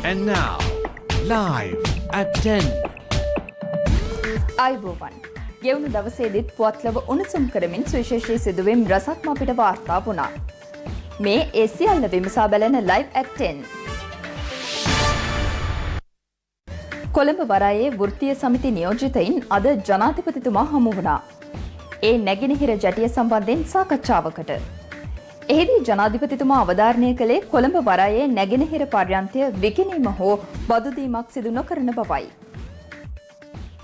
And now, live at 10. අයිබෝවන් ගෙවුණු දවසේදීත් පුවත්ලව උණුසුම් කරමින් සුවිශේෂී සිදුවීම් රසක්ම අපිට වාර්තා වුණා. මේ ඒ සියල්ල විමසා බලන live at 10. කොළඹ වරායේ වෘත්තීය සමිති නියෝජිතයින් අද ජනාධිපතිතුමා හමු වුණා. ඒ නැගෙනහිර ජැටිය සම්බන්ධයෙන් සාකච්ඡාවකට. එහිදී ජනාධිපතිතුමා අවධාරණය කළේ කොළඹ වරායේ නැගෙනහිර පර්යන්තය විකිණීම හෝ බදු දීමක් සිදු නොකරන බවයි.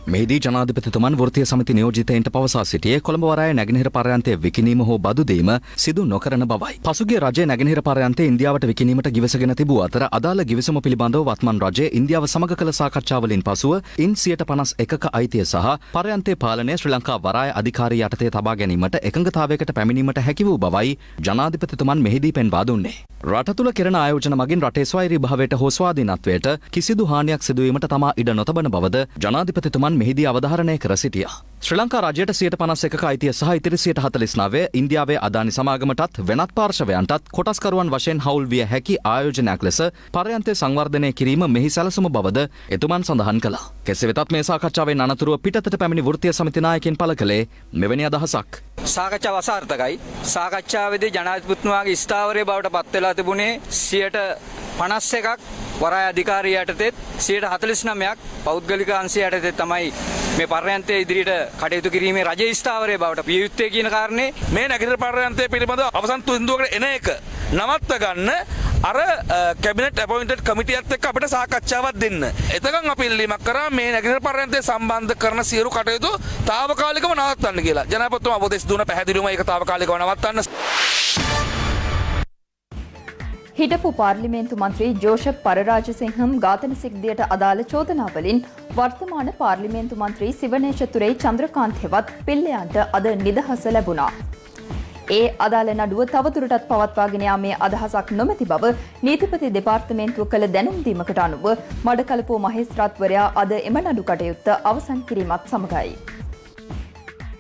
මෙහිදී ජනාධිපතිතුමන් වෘත්තීය සමිති නියෝජිතයින්ට පවසා සිටියේ කොළඹ වරායේ නැගෙනහිර පර්යන්තයේ විකිණීම හෝ බදු දීම සිදු නොකරන බවයි. පසුගිය රජයේ නැගෙනහිර පර්යන්තයේ ඉන්දියාවට විකිණීමට ගිවිසගෙන තිබූ අතර අදාළ ගිවිසුම පිළිබඳව වත්මන් රජය ඉන්දියාව සමග කළ සාකච්ඡාවලින් පසුව ඉන් 51%ක අයිතිය සහ පර්යන්තයේ පාලනය ශ්‍රී ලංකා වරාය අධිකාරිය යටතේ තබා ගැනීමට එකඟතාවයකට පැමිණීමට හැකි වූ බවයි ජනාධිපතිතුමන් මෙහිදී පෙන්වා දුන්නේ. රට තුළ කෙරෙන ආයෝජන මගින් රටේ ස්වෛරී භාවයට හෝ ස්වාධීනත්වයට කිසිදු හානියක් සිදුවීමට තමා ඉඩ නොතබන බවද ජනාධිපතිතුමන් මෙහිදී අවධාරණය කර සිටියා. ශ්‍රී ලංකා රජයට 51%ක අයිතිය සහ ඉතිරි 49% ඉන්දියාවේ අදානි සමාගමටත් වෙනත් පාර්ශවයන්ටත් කොටස්කරුවන් වශයෙන් හවුල් විය හැකි ආයෝජනයක් ලෙස පර්යන්තය සංවර්ධනය කිරීම මෙහි සැලසුම බවද එතුමන් සඳහන් කළා. කෙසේ වෙතත් මේ සාකච්ඡාවෙන් අනතුරුව පිටතට පැමිණි වෘත්තීය සමිති නායකයින් පළ කළේ මෙවැනි අදහසක්. සාකච්ඡාව අසාර්ථකයි. සාකච්ඡාවේදී ජනාධිපතිතුමාගේ ස්ථාවරය බවට පත් වෙලා තිබුණේ 51%ක් වරාය අධිකාරිය යටතේ 49%ක් පෞද්ගලික අංශය යටතේ තමයි මේ පර්යන්තය ඉදිරියට කටයුතු කිරීමේ රජයේ ස්ථාවරය බවට විය යුත්තේ කියන කාරණේ මේ නැගෙනහිර පර්යන්තය පිළිබඳව අවසන් තීන්දුවකට එන එක නවත්ත ගන්න අර කැබිනට් අපොයින්ටඩ් කමිටියත් එක්ක අපිට සාකච්ඡාවක් දෙන්න. එතකන් අපි ඉල්ලීමක් කරා මේ නැගෙනහිර පර්යන්තය සම්බන්ධ කරන සියලු කටයුතු తాවකාලිකව නවත්තන්න කියලා. ජනාධිපතිතුමා උපදෙස් දුන පැහැදිලිවම ඒක తాවකාලිකව නවත්තන්න. හිටපු පාර්ලිමේන්තු මන්ත්‍රී ජෝෂප් පරරාජසිංහම් ඝාතන සිද්ධියට අදාළ චෝදනාවලින් වර්තමාන පාර්ලිමේන්තු මන්ත්‍රී සිවනේෂතුරේ චන්ද්‍රකාන්ත් හෙවත් පිල්ලයන්ට අද නිදහස ලැබුණා. ඒ අදාළ නඩුව තවදුරටත් පවත්වාගෙන යාමේ අදහසක් නොමැති බව නීතිපති දෙපාර්තමේන්තුව කළ දැනුම් දීමකට අනුව මඩකලපුව මහේස්ත්‍රාත්වරයා අද එම නඩු කටයුත්ත අවසන් කිරීමත් සමගයි.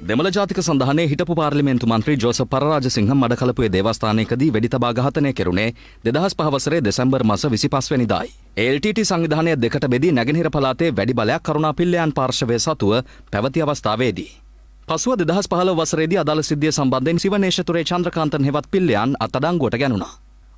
දෙමළ ජාතික සන්ධානයේ හිටපු පාර්ලිමේන්තු මන්ත්‍රී ජෝසප් පරරාජසිංහම් මඩකලපුවේ දේවස්ථානයකදී වෙඩි තබා ඝාතනය කෙරුණේ 2005 වසරේ දෙසැම්බර් මාස 25 වෙනිදායි. LTT සංවිධානය දෙකට බෙදී නැගෙනහිර පළාතේ වැඩි බලයක් කරුණා පිල්ලයන් පාර්ශවය සතුව පැවති අවස්ථාවේදී. පසුව 2015 වසරේදී අදාළ සිද්ධිය සම්බන්ධයෙන් සිවනේෂතුරේ චන්ද්‍රකාන්තන් හෙවත් පිල්ලයන් අත්අඩංගුවට ගැනුණා.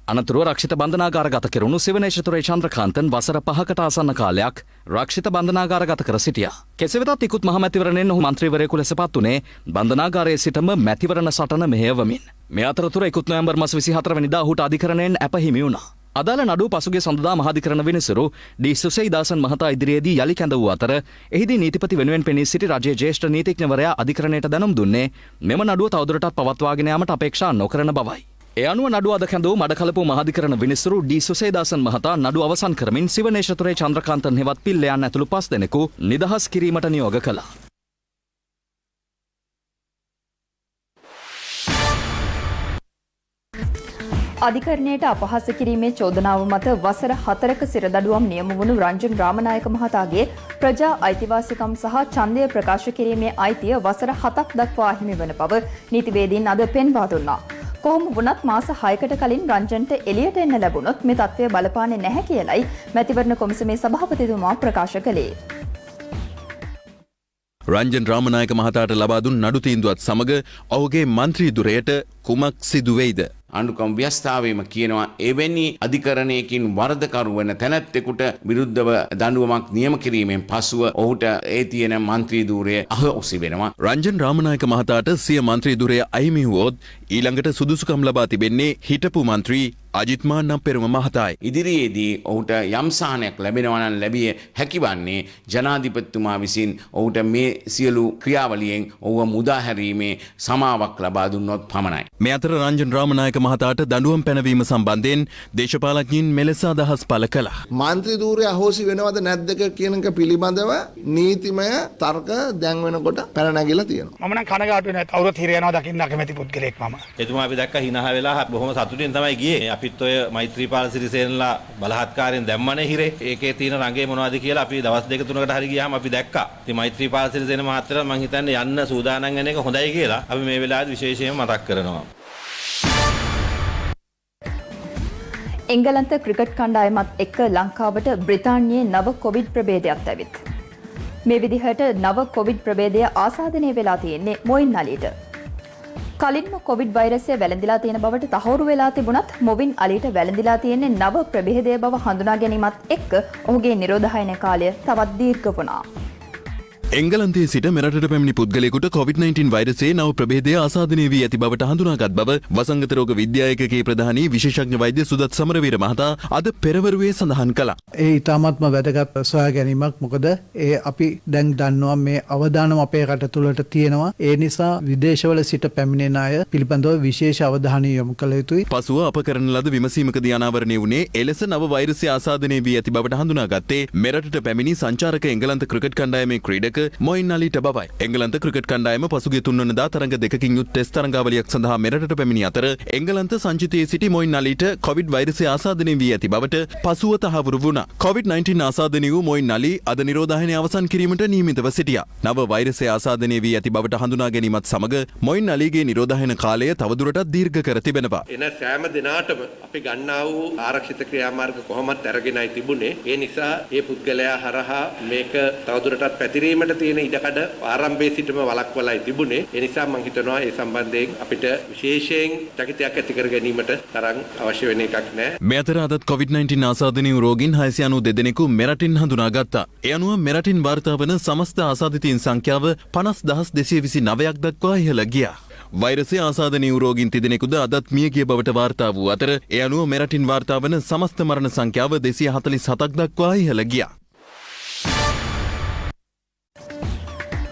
අනතුරුව රක්ෂිත බන්ධනාගාරගත කෙරුණු සිවනේෂතුරේ චන්ද්‍රකාන්තන් වසර 5කට ආසන්න කාලයක් රක්ෂිත බන්ධනාගාරගත කර සිටියා. කෙසේ වෙතත් ඉකුත් මහමැතිවරණයෙන් ඔහු මන්ත්‍රීවරයෙකු ලෙස පත් වුණේ බන්ධනාගාරයේ සිටම මැතිවරණ සටන මෙහෙයවමින්. මේ අතරතුර ඉකුත් නොවැම්බර් මාස 24 වෙනිදා ඔහුට අධිකරණයෙන් අපහිමි වුණා. අදාළ නඩුව පසුගිය සඳුදා මහාධිකරණ විනිසුරු ඩී සුසේයිදාසන් මහතා ඉදිරියේදී යලි කැඳ වූ අතර එහිදී නීතිපති වෙනුවෙන් පෙනී සිටි රජයේ ජ්‍යෙෂ්ඨ නීතිඥවරයා අධිකරණයට දැනුම් දුන්නේ මෙම නඩුව තවදුරටත් පවත්වාගෙන යාමට අපේක්ෂා නොකරන බවයි. ඒ අනුව නඩුව අද කැඳ වූ මඩකලපුව මහාධිකරණ විනිසුරු ඩී සුසේයිදාසන් මහතා නඩුව අවසන් කරමින් සිවනේෂතුරේ චන්ද්‍රකාන්තන් හෙවත් පිල්ලයන් ඇතුළු 5 දෙනෙකු නිදහස් කිරීමට නියෝග කළා. අධිකරණයට අපහාස කිරීමේ චෝදනාව මත වසර 4ක සිරදඬුවම් නියම වුණු රංජන් රාමනායක මහතාගේ ප්‍රජා අයිතිවාසිකම් සහ ඡන්දය ප්‍රකාශ කිරීමේ අයිතිය වසර 7ක් දක්වා හිමි වන බව නීතිවේදීන් අද පෙන්වා දුන්නා. කොහොම වුණත් මාස 6කට කලින් රංජන්ට එළියට එන්න ලැබුණොත් මේ තත්ත්වය බලපාන්නේ නැහැ කියලයි මැතිවරණ කොමිසමේ සභාපතිතුමා ප්‍රකාශ කළේ. රංජන් රාමනායක මහතාට ලබා දුන් නඩු තීන්දුවත් සමග ඔහුගේ මන්ත්‍රී ධුරයට කුමක් සිදු වෙයිද? ආණ්ඩුක්‍රම ව්‍යවස්ථාවේම කියනවා එවැනි අධිකරණයකින් වරදකරු වන තැනැත්තෙකුට විරුද්ධව දඬුවමක් නියම කිරීමෙන් පසුව ඔහුට ඒ තියෙන මන්ත්‍රී ධූරය අහෝසි වෙනවා. රංජන් රාමනායක මහතාට සිය මන්ත්‍රී ධූරය අහිමි වුවොත් ඊළඟට සුදුසුකම් ලබා තිබෙන්නේ හිටපු මන්ත්‍රී අජිත් මාන්නම් පෙරම මහතායි. ඉදිරියේදී ඔහුට යම් සහනයක් ලැබෙනවා නම් ලැබිය හැකිවන්නේ ජනාධිපතිතුමා විසින් ඔහුට මේ සියලු ක්‍රියාවලියෙන් ඔහුව මුදා හැරීමේ සමාවක් ලබා දුන්නොත් පමණයි. මේ අතර රංජන් රාමනායක මහතාට දඬුවම් පැනවීම සම්බන්ධයෙන් දේශපාලඥයින් මෙලෙස අදහස් පළ කළා. මන්ත්‍රී ධූරය අහෝසි වෙනවද නැද්ද කියන එක පිළිබඳව නීතිමය තර්ක දැන් වෙනකොට පැන නැගිලා තියෙනවා. මම නම් කනගාටු වෙනවා. කවුරුත් හිර යනවා දකින්න අකමැති පුද්ගලෙක් මම. එතුමා අපි දැක්ක හිනහ වෙලා බොහොම සතුටින් තමයි ගියේ. අපිත් ඔය මෛත්‍රීපාල සිරිසේනලා බලහත්කාරයෙන් දැම්මනේ හිරේ. ඒකේ තියෙන රඟේ මොනවද කියලා අපි දවස් දෙක තුනකට හරි ගියාම අපි දැක්කා. ඉතින් මෛත්‍රීපාල සිරිසේන මහත්තයා මම හිතන්නේ යන්න සූදානම් වෙන එක හොඳයි කියලා අපි මේ වෙලාවේ විශේෂයෙන්ම මතක් කරනවා. එංගලන්ත ක්‍රිකට් කණ්ඩායමත් එක්ක ලංකාවට බ්‍රිතාන්‍යයේ නව කොවිඩ් ප්‍රභේදයක් ඇවිත්. මේ විදිහට නව කොවිඩ් ප්‍රභේදය ආසාදනය වෙලා තියෙන්නේ මොයින් අලිට. කලින්ම කොවිඩ් වෛරසය වැළඳිලා තියෙන බවට තහවුරු වෙලා තිබුණත් මොවින් අලිට වැළඳිලා තියෙන්නේ නව ප්‍රභේදය බව හඳුනා ගැනීමත් එක්ක ඔහුගේ නිරෝධායන කාලය තවත් දීර්ඝ වුණා. එංගලන්තයේ සිට මෙරටට පැමිණි පුද්ගලයෙකුට COVID-19 වෛරසයේ නව ප්‍රභේදය ආසාදනය වී ඇති බවට හඳුනාගත් බව වසංගත රෝග විද්‍යායකගේ ප්‍රධානී විශේෂඥ වෛද්‍ය සුදත් සමරවීර මහතා අද පෙරවරුවේ සඳහන් කළා. ඒ ඉතාමත්ම වැදගත් සොයා ගැනීමක්. මොකද ඒ අපි දැන් දන්නවා මේ අවදානම අපේ රට තුළට තියෙනවා. ඒ නිසා විදේශවල සිට පැමිණෙන අය පිළිබඳව විශේෂ අවධානය යොමු කළ යුතුයි. පසුව අප කරන ලද විමසීමකදී අනාවරණය වුණේ එලෙස නව වෛරසය ආසාදනය වී ඇති බවට හඳුනාගත්තේ මෙරටට පැමිණි සංචාරක එංගලන්ත ක්‍රිකට් කණ්ඩායමේ ක්‍රීඩක මොයින් අලිට බවයි. එංගලන්ත ක්‍රිකට් කණ්ඩායම පසුගිය 3 වෙනිදා තරඟ දෙකකින් යුත් ටෙස්ට් තරඟාවලියක් සඳහා මෙරටට පැමිණි අතර එංගලන්ත සංචිතයේ සිටි මොයින් අලිට කොවිඩ් වෛරසය ආසාදනය වී ඇති බවට පසුව තහවුරු වුණා. COVID-19 ආසාදනය වූ මොයින් අලි අද නිරෝධායනය අවසන් කිරීමට නියමිතව සිටියා. නව වෛරසය ආසාදනය වී ඇති බවට හඳුනා ගැනීමත් සමග මොයින් අලිගේ නිරෝධායන කාලය තවදුරටත් දීර්ඝ කර තිබෙනවා. එන සෑම දිනාටම අපි ගන්නා වූ ආරක්ෂිත ක්‍රියාමාර්ග කොහොමත් අරගෙනයි තිබුණේ. ඒ නිසා මේ පුද්ගලයා හරහා මේක තවදුරටත් පැතිරීමට තියෙන ඉඩකඩ ආරම්භයේ සිටම වළක්වලායි තිබුණේ. ඒ නිසා මම හිතනවා ඒ සම්බන්ධයෙන් අපිට විශේෂයෙන් චකිතයක් ඇති කර ගැනීමට තරම් අවශ්‍ය වෙන එකක් නෑ. මේ අතර අදත් COVID-19 ආසාදනය වූ රෝගීන් 692 දෙනෙකු මෙරටින් හඳුනාගත්තා. ඒ අනුව මෙරටින් වාර්තා වන සමස්ත ආසාදිතයින් සංඛ්‍යාව 50229ක් දක්වා ඉහළ ගියා. වෛරසය ආසාදනය වූ රෝගීන් තිදෙනෙකුද අදත් මියගිය බවට වාර්තා වූ අතර ඒ අනුව මෙරටින් වාර්තා වන සමස්ත මරණ සංඛ්‍යාව 247ක් දක්වා ඉහළ ගියා.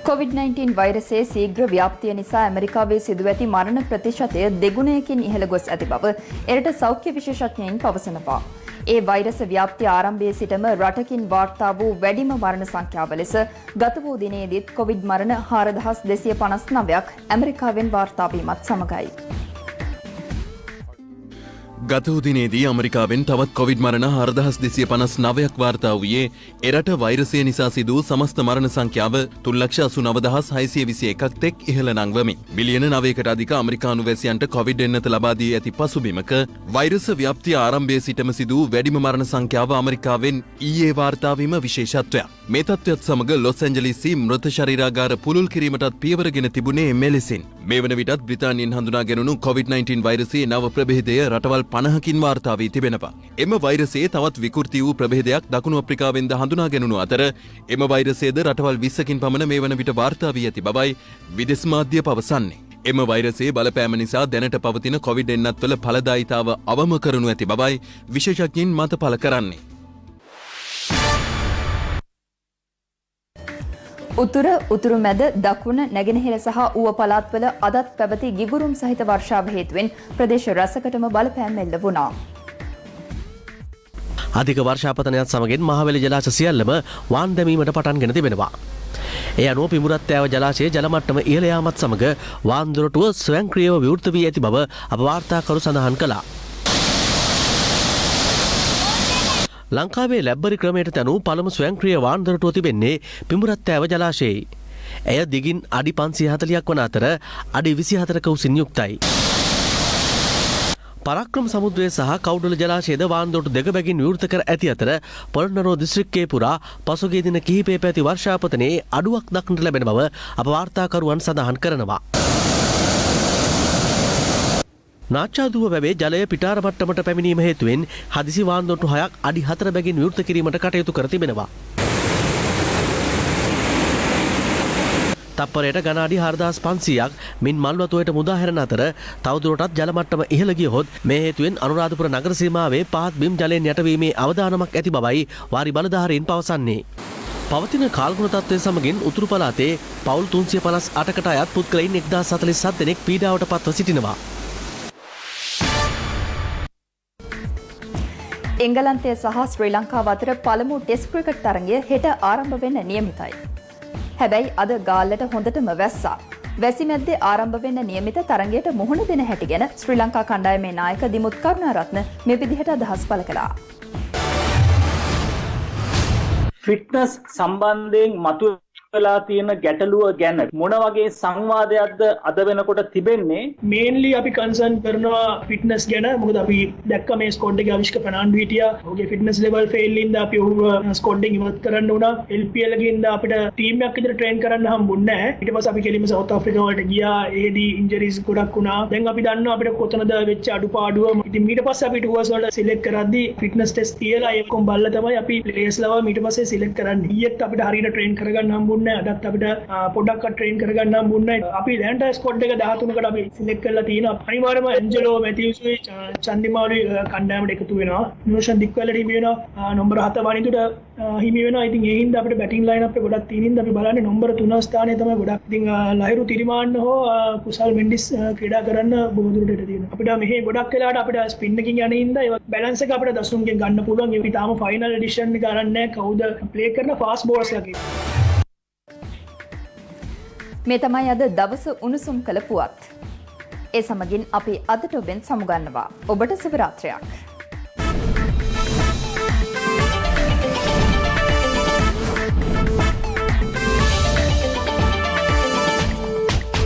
COVID-19 වෛරසයේ ශීඝ්‍ර ව්‍යාප්තිය නිසා ඇමරිකාවේ සිදුව ඇති මරණ ප්‍රතිශතය දෙගුණයකින් ඉහළ ගොස් ඇති බව එරට සෞඛ්‍ය විශේෂඥයින් පවසනවා. ඒ වෛරස ව්‍යාප්තිය ආරම්භයේ සිටම රටකින් වාර්තා වූ වැඩිම මරණ සංඛ්‍යාව ලෙස ගත වූ දිනේදීත් කොවිඩ් මරණ 4259ක් ඇමරිකාවෙන් වාර්තා වීමත් සමගයි. ගත වූ දිනේදී ඇමරිකාවෙන් තවත් කොවිඩ් මරණ 4259ක් වාර්තා වූයේ එරට වෛරසය නිසා සිදු වූ සමස්ත මරණ සංඛ්‍යාව 3,89,621ක් තෙක් ඉහළ නංවමින් බිලියන 9කට අධික ඇමරිකානු වැසියන්ට කොවිඩ් එන්නත ලබා දී ඇති පසුබිමක වෛරස ව්‍යාප්තිය ආරම්භයේ සිටම සිදු වූ වැඩිම මරණ සංඛ්‍යාව ඇමරිකාවෙන් ඊයේ වාර්තා වීම විශේෂත්වයක්. මේ තත්ත්වයත් සමග ලොස් ඇන්ජලිස්හි මෘත ශරීරාගාර පුළුල් කිරීමටත් පියවරගෙන තිබුණේ මෙලෙසින්. මේ වන විටත් බ්‍රිතාන්‍යයෙන් හඳුනා ගැනුණු COVID-19 වෛරසයේ නව ප්‍රභේදය රටවල් 50කින් වාර්තා වී තිබෙනවා. එම වෛරසයේ තවත් විකෘති වූ ප්‍රභේදයක් දකුණු අප්‍රිකාවෙන්ද හඳුනා ගැනුණු අතර එම වෛරසයේද රටවල් 20කින් පමණ මේ වන විට වාර්තා වී ඇති බවයි විදේශ මාධ්‍ය පවසන්නේ. එම වෛරසයේ බලපෑම නිසා දැනට පවතින කොවිඩ් එන්නත්වල ඵලදායීතාව අවම කරනු ඇති බවයි විශේෂඥයින් මත පළ කරන්නේ. උතුරු මැද දකුණ නැගෙනහිර සහ ඌව පළාත්වල අදත් පැවති ගිගුරුම් සහිත වර්ෂාව හේතුවෙන් ප්‍රදේශ රැසකටම බලපෑම් එල්ල වුණා. අධික වර්ෂාපතනයත් සමගින් මහවැලි ජලාශ සියල්ලම වාන් දැමීමට පටන්ගෙන තිබෙනවා. ඒ අනුව පිමුරත්තෑව ජලාශයේ ජල මට්ටම ඉහළ යාමත් සමග වාන් දොරටුව ස්වයංක්‍රීයව විවෘත වී ඇති බව අප වාර්තාකරු සඳහන් කළා. ලංකාවේ ලැබ්බරි ක්‍රමයට තැනු පළමු ස්වයංක්‍රීය වාන් දොරටුව තිබෙන්නේ පිමුරත්තෑව ජලාශයේ. එය දිගින් අඩි 540ක් වන අතර අඩි 24ක උසින් යුක්තයි. පරාක්‍රම සමුද්‍රය සහ කවුඩල ජලාශයේද වාන් දොරටු දෙක බැගින් විවෘත කර ඇති අතර පොළොන්නරුව දිස්ත්‍රික්කයේ පුරා පසුගිය දින කිහිපයේ පැවති වර්ෂාපතනයේ අඩුවක් දක්නට ලැබෙන බව අප වාර්තාකරුවන් සඳහන් කරනවා. නාච්චාදුව වැවේ ජලය පිටාර මට්ටමට පැමිණීම හේතුවෙන් හදිසි වාන් දොරටු 6ක් අඩි 4 බැගින් විවෘත කිරීමට කටයුතු කර තිබෙනවා. තප්පරයට ඝන අඩි 4500ක් මින් මල්වතුවට මුදා හැරෙන අතර තවදුරටත් ජල මට්ටම ඉහළ ගියහොත් මේ හේතුවෙන් අනුරාධපුර නගර සීමාවේ පහත් බිම් ජලයෙන් යටවීමේ අවදානමක් ඇති බවයි වාරි බලධාරීන් පවසන්නේ. පවතින කාල්ගුණ තත්ත්වය සමගින් උතුරු පළාතේ පවුල් 358කට අයත් පුද්ගලයින් 1047 දෙනෙක් පීඩාවට පත්ව සිටිනවා. එංගලන්තය සහ ශ්‍රී ලංකාව අතර පළමු ටෙස්ට් ක්‍රිකට් තරගය හෙට ආරම්භ වෙන්න නියමිතයි. හැබැයි අද ගාල්ලට හොඳටම වැස්සා. වැසි මැද්දේ ආරම්භ වෙන්න නියමිත තරගයට මුහුණ දෙන හැටි ගැන ශ්‍රී ලංකා කණ්ඩායමේ නායක දිමුත් කරුණාරත්න මේ විදිහට අදහස් පළ කළා. ෆිට්නස් සම්බන්ධයෙන් මතු වෙලා තියෙන ගැටලුව ගැන මොන වගේ සංවාදයක්ද අද වෙනකොට තිබෙන්නේ? මේන්ලි අපි කන්සර්න් කරනවා ෆිට්නස් ගැන. මොකද අපි දැක්ක මේ ස්කොඩ් එකේ අවිෂ්ක ප්‍රනාන්දු හිටියා. ඔහුගේ ෆිට්නස් ලෙවල් ෆේල් ඉඳ අපි ඔහුව ස්කොඩ් එකෙන් ඉවත් කරන්න උනා. LPL එකේ ඉඳ අපිට ටීම් එකක් විතර ට්‍රේන් කරන්න හම්බුන්නේ නැහැ. ඊට පස්සේ අපි කෙලින්ම සවුත් ආෆ්‍රිකා වලට ගියා. ඒදී ඉන්ජරිස් ගොඩක් වුණා. දැන් අපි දන්නවා අපිට කොතනද වෙච්ච අඩුපාඩුව. ඉතින් ඊට පස්සේ අපි ටුවර්ස් වලට සිලෙක්ට් කරද්දී ෆිට්නස් ටෙස්ට් තියලා ඒකම බලලා තමයි අපි ප්ලේයර්ස් ලව ඊට පස්සේ සිලෙක්ට් කරන්නේ. ඊයේත් අපිට හරියට ට්‍රේන් කරගන්න හම්බුන්නේ නැහැ. අදත් අපිට පොඩ්ඩක් ට්‍රේන් කරගන්න හම්බුන්නේ නැහැ. අපි ලෑන්ඩර් ස්කොඩ් එක 13කට අපි සිලෙක්ට් කරලා තියෙනවා. අනිවාර්යයෙන්ම ඇන්ජලෝ මැතිව්ස්යි චන්දිමාලුයි කණ්ඩායමට එකතු වෙනවා. නියෝෂන් දික්වැලට හිමි වෙනවා. නම්බර 7 වනිදුට හිමි වෙනවා. ඉතින් ඒ හින්දා අපිට බැටිං ලයින් අප් එක ගොඩක් තියෙන හින්දා අපි බලන්නේ නම්බර 3 ස්ථානයේ තමයි ගොඩක්. ඉතින් ලහිරු තිරිමාන්න හෝ කුසල් මෙන්ඩිස් ක්‍රීඩා කරන්න බොහෝ දුරට ඉඩ තියෙනවා. අපිට මෙහි ගොඩක් වෙලාවට අපිට ස්පින් එකකින් යන හින්දා ඒ බැලන්ස් එක අපිට දසුන්ගෙන් ගන්න පුළුවන්. ඒක තාම ෆයිනල් එඩිෂන් එක අරන් නැහැ. කවුද ප්ලේ කරන ෆාස්ට් බෝලර්ස් ලා. මේ තමයි අද දවස උණුසුම් කළ පුවත්. ඒ සමගින් අපි අදට ඔබෙන් සමුගන්නවා. ඔබට සුබ රාත්‍රියක්.